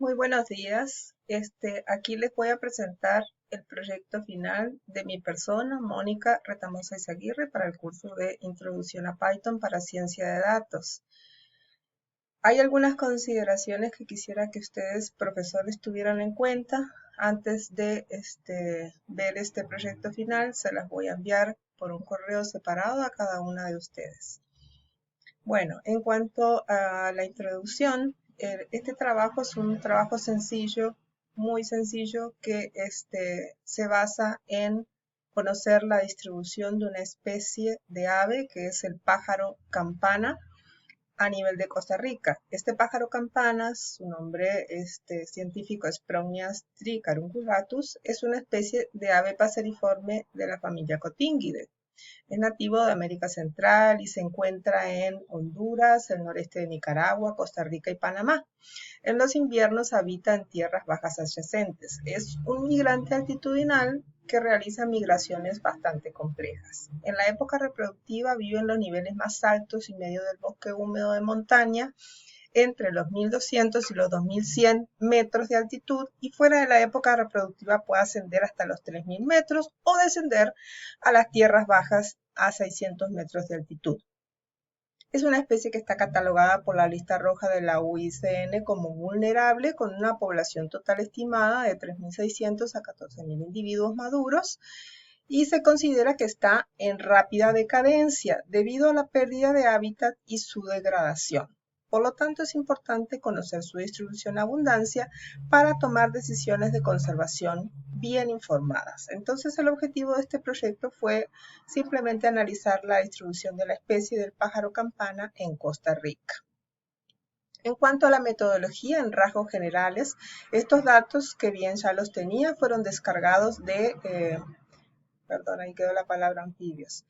Muy buenos días. Aquí les voy a presentar el proyecto final de mi persona, Mónica Retamosa Izaguirre, para el curso de Introducción a Python para Ciencia de Datos. Hay algunas consideraciones que quisiera que ustedes, profesores, tuvieran en cuenta antes de ver este proyecto final. Se las voy a enviar por un correo separado a cada una de ustedes. Bueno, en cuanto a la introducción, este trabajo es un trabajo sencillo, muy sencillo, que se basa en conocer la distribución de una especie de ave, que es el pájaro campana, a nivel de Costa Rica. Este pájaro campana, su nombre científico es Prognias tricarunculatus, es una especie de ave paseriforme de la familia Cotingidae. Es nativo de América Central y se encuentra en Honduras, el noreste de Nicaragua, Costa Rica y Panamá. En los inviernos habita en tierras bajas adyacentes. Es un migrante altitudinal que realiza migraciones bastante complejas. En la época reproductiva vive en los niveles más altos y medio del bosque húmedo de montaña, entre los 1200 y los 2100 metros de altitud, y fuera de la época reproductiva puede ascender hasta los 3000 metros o descender a las tierras bajas a 600 metros de altitud. Es una especie que está catalogada por la lista roja de la UICN como vulnerable, con una población total estimada de 3.600 a 14.000 individuos maduros, y se considera que está en rápida decadencia debido a la pérdida de hábitat y su degradación. Por lo tanto, es importante conocer su distribución y abundancia para tomar decisiones de conservación bien informadas. Entonces, el objetivo de este proyecto fue simplemente analizar la distribución de la especie del pájaro campana en Costa Rica. En cuanto a la metodología, en rasgos generales, estos datos, que bien ya los tenía, fueron descargados perdón, ahí quedó la palabra anfibios,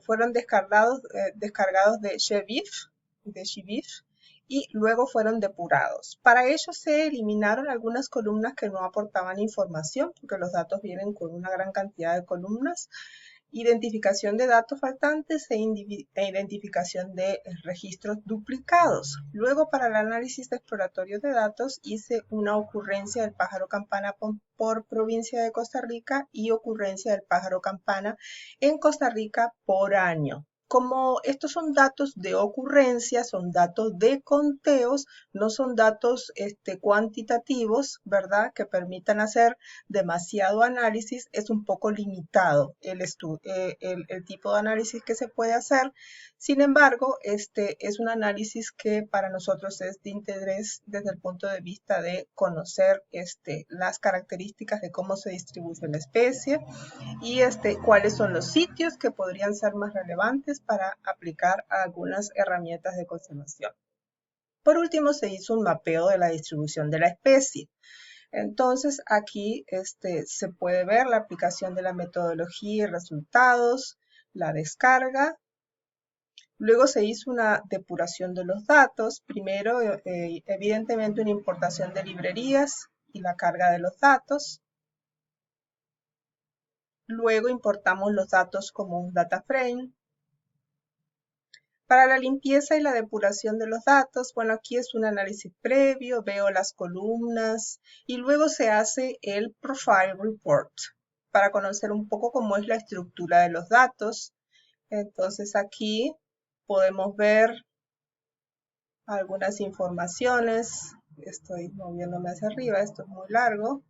fueron descargados de GBIF, y luego fueron depurados. Para ello se eliminaron algunas columnas que no aportaban información, porque los datos vienen con una gran cantidad de columnas, identificación de datos faltantes e identificación de registros duplicados. Luego, para el análisis exploratorio de datos, hice una ocurrencia del pájaro campana por provincia de Costa Rica y ocurrencia del pájaro campana en Costa Rica por año. Como estos son datos de ocurrencia, son datos de conteos, no son datos cuantitativos, ¿verdad?, que permitan hacer demasiado análisis, es un poco limitado el tipo de análisis que se puede hacer. Sin embargo, es un análisis que para nosotros es de interés desde el punto de vista de conocer las características de cómo se distribuye la especie y cuáles son los sitios que podrían ser más relevantes para aplicar algunas herramientas de conservación. Por último, se hizo un mapeo de la distribución de la especie. Entonces, aquí se puede ver la aplicación de la metodología y resultados, la descarga. Luego se hizo una depuración de los datos. Primero, evidentemente, una importación de librerías y la carga de los datos. Luego importamos los datos como un data frame. Para la limpieza y la depuración de los datos, bueno, aquí es un análisis previo, veo las columnas y luego se hace el Profile Report para conocer un poco cómo es la estructura de los datos. Entonces aquí podemos ver algunas informaciones. Estoy moviéndome hacia arriba, esto es muy largo.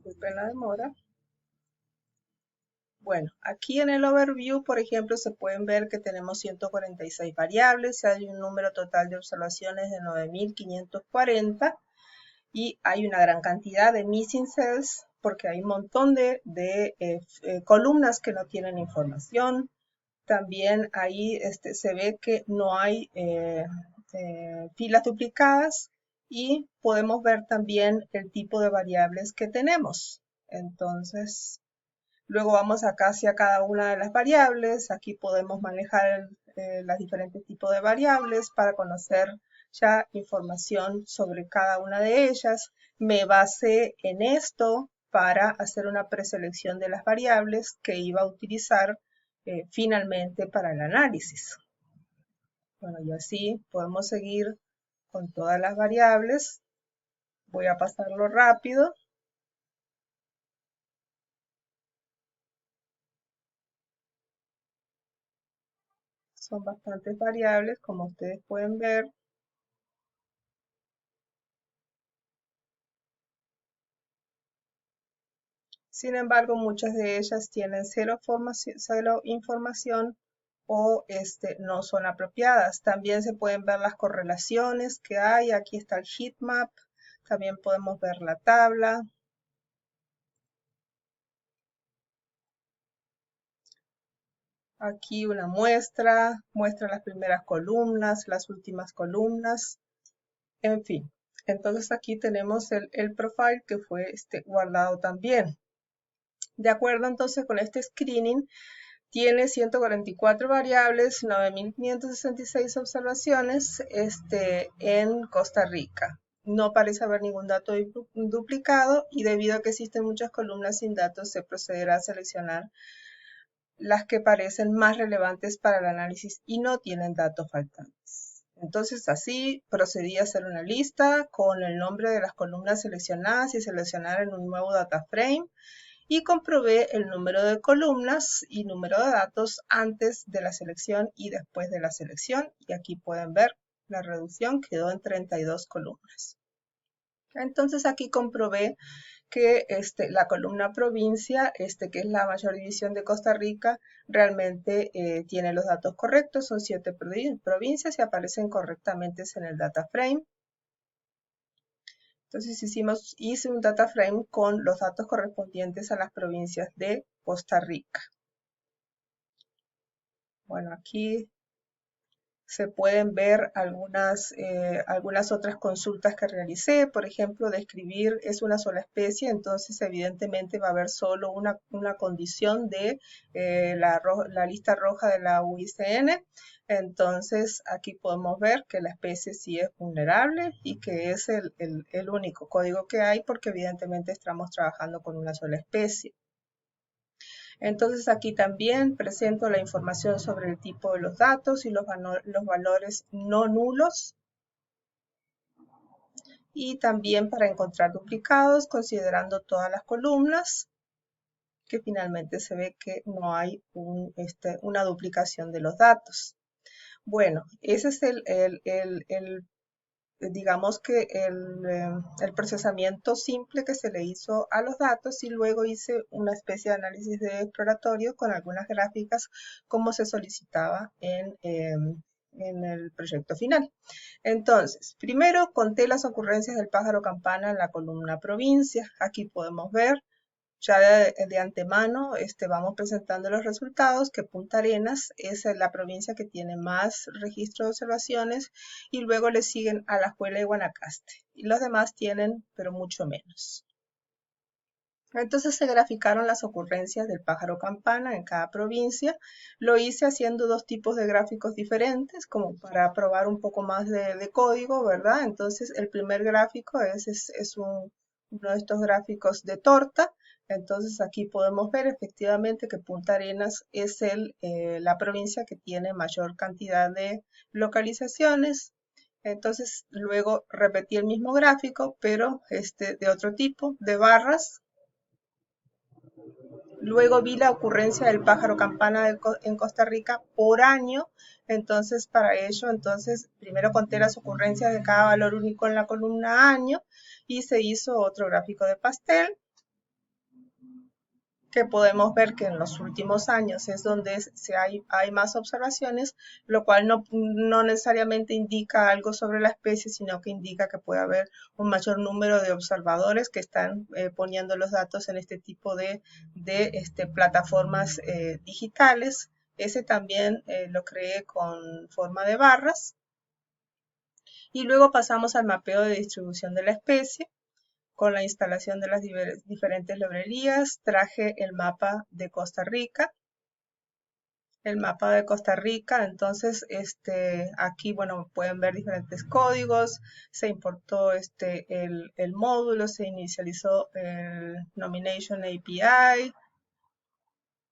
Disculpen la demora. Bueno, aquí en el overview, por ejemplo, se pueden ver que tenemos 146 variables, hay un número total de observaciones de 9.540 y hay una gran cantidad de missing cells porque hay un montón de columnas que no tienen información. También ahí se ve que no hay filas duplicadas y podemos ver también el tipo de variables que tenemos. Entonces, luego vamos acá hacia cada una de las variables. Aquí podemos manejar los diferentes tipos de variables para conocer ya información sobre cada una de ellas. Me basé en esto para hacer una preselección de las variables que iba a utilizar finalmente para el análisis. Bueno, y así podemos seguir con todas las variables. Voy a pasarlo rápido. Son bastantes variables, como ustedes pueden ver. Sin embargo, muchas de ellas tienen cero información o no son apropiadas. También se pueden ver las correlaciones que hay. Aquí está el heatmap. También podemos ver la tabla. Aquí una muestra las primeras columnas, las últimas columnas, en fin. Entonces aquí tenemos el profile que fue guardado también. De acuerdo entonces con este screening, tiene 144 variables, 9.566 observaciones en Costa Rica. No parece haber ningún dato duplicado y debido a que existen muchas columnas sin datos, se procederá a seleccionar las que parecen más relevantes para el análisis y no tienen datos faltantes. Entonces así procedí a hacer una lista con el nombre de las columnas seleccionadas y seleccionar en un nuevo data frame y comprobé el número de columnas y número de datos antes de la selección y después de la selección. Y aquí pueden ver la reducción quedó en 32 columnas. Entonces aquí comprobé que la columna provincia, que es la mayor división de Costa Rica, realmente tiene los datos correctos. Son 7 provincias y aparecen correctamente en el data frame. Entonces hice un data frame con los datos correspondientes a las provincias de Costa Rica. Bueno, aquí se pueden ver algunas otras consultas que realicé. Por ejemplo, describir es una sola especie, entonces evidentemente va a haber solo una condición de la lista roja de la UICN. Entonces aquí podemos ver que la especie sí es vulnerable y que es el único código que hay porque evidentemente estamos trabajando con una sola especie. Entonces aquí también presento la información sobre el tipo de los datos y los valores no nulos. Y también para encontrar duplicados, considerando todas las columnas, que finalmente se ve que no hay una duplicación de los datos. Bueno, ese es digamos que el procesamiento simple que se le hizo a los datos y luego hice una especie de análisis de exploratorio con algunas gráficas como se solicitaba en el proyecto final. Entonces, primero conté las ocurrencias del pájaro campana en la columna provincia. Aquí podemos ver ya de antemano vamos presentando los resultados, que Punta Arenas es la provincia que tiene más registro de observaciones y luego le siguen Alajuela y Guanacaste. Y los demás tienen, pero mucho menos. Entonces se graficaron las ocurrencias del pájaro campana en cada provincia. Lo hice haciendo dos tipos de gráficos diferentes, como para probar un poco más de código, ¿verdad? Entonces el primer gráfico es uno de estos gráficos de torta. Entonces aquí podemos ver efectivamente que Punta Arenas es la provincia que tiene mayor cantidad de localizaciones. Entonces luego repetí el mismo gráfico, pero de otro tipo, de barras. Luego vi la ocurrencia del pájaro campana en Costa Rica por año. Entonces, para ello, primero conté las ocurrencias de cada valor único en la columna año y se hizo otro gráfico de pastel que podemos ver que en los últimos años es donde hay más observaciones, lo cual no necesariamente indica algo sobre la especie, sino que indica que puede haber un mayor número de observadores que están poniendo los datos en este tipo de plataformas digitales. Ese también lo creé con forma de barras. Y luego pasamos al mapeo de distribución de la especie. Con la instalación de las diferentes librerías, traje el mapa de Costa Rica. el mapa de Costa Rica. Entonces, aquí, bueno, pueden ver diferentes códigos. Se importó el módulo, se inicializó el Nomination API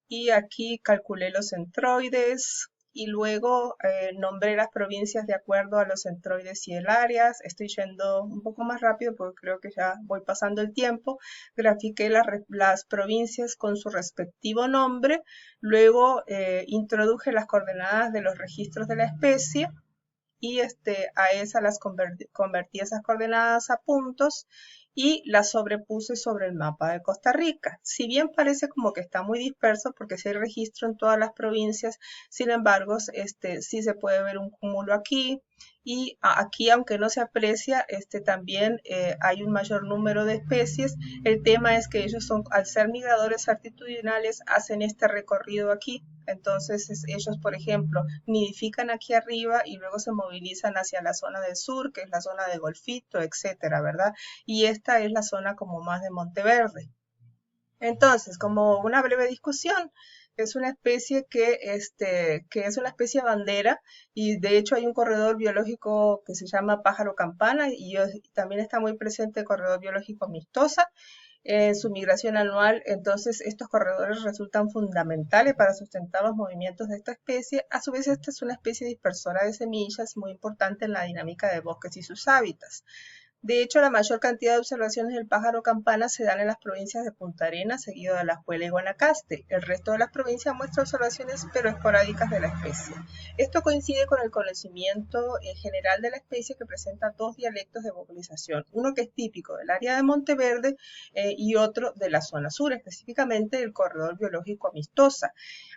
y aquí calculé los centroides y luego nombré las provincias de acuerdo a los centroides y el área. Estoy yendo un poco más rápido porque creo que ya voy pasando el tiempo. Grafiqué las provincias con su respectivo nombre, luego introduje las coordenadas de los registros de la especie y a esas las convertí esas coordenadas a puntos y las sobrepuse sobre el mapa de Costa Rica. Si bien parece como que está muy disperso porque sí hay registro en todas las provincias, sin embargo, sí se puede ver un cúmulo aquí y aquí, aunque no se aprecia, también hay un mayor número de especies. El tema es que ellos son, al ser migradores altitudinales, hacen este recorrido aquí. Entonces ellos, por ejemplo, nidifican aquí arriba y luego se movilizan hacia la zona del sur, que es la zona de Golfito, etcétera, ¿verdad? Y esta es la zona como más de Monteverde. Entonces, como una breve discusión, es una especie que es una especie bandera y de hecho hay un corredor biológico que se llama pájaro campana y también está muy presente el corredor biológico amistosa en su migración anual. Entonces, estos corredores resultan fundamentales para sustentar los movimientos de esta especie. A su vez, esta es una especie dispersora de semillas muy importante en la dinámica de bosques y sus hábitats. De hecho, la mayor cantidad de observaciones del pájaro campana se dan en las provincias de Punta Arenas, seguido de Alajuela y Guanacaste. El resto de las provincias muestra observaciones pero esporádicas de la especie. Esto coincide con el conocimiento general de la especie, que presenta dos dialectos de vocalización, uno que es típico del área de Monteverde y otro de la zona sur, específicamente el corredor biológico amistosa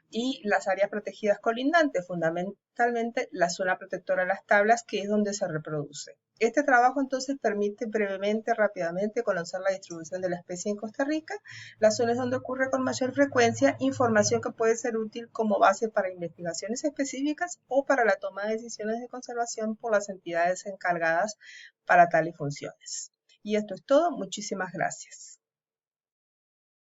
y las áreas protegidas colindantes, fundamentalmente la zona protectora de las tablas, que es donde se reproduce. Este trabajo entonces permite brevemente, rápidamente, conocer la distribución de la especie en Costa Rica, las zonas donde ocurre con mayor frecuencia, información que puede ser útil como base para investigaciones específicas o para la toma de decisiones de conservación por las entidades encargadas para tales funciones. Y esto es todo. Muchísimas gracias.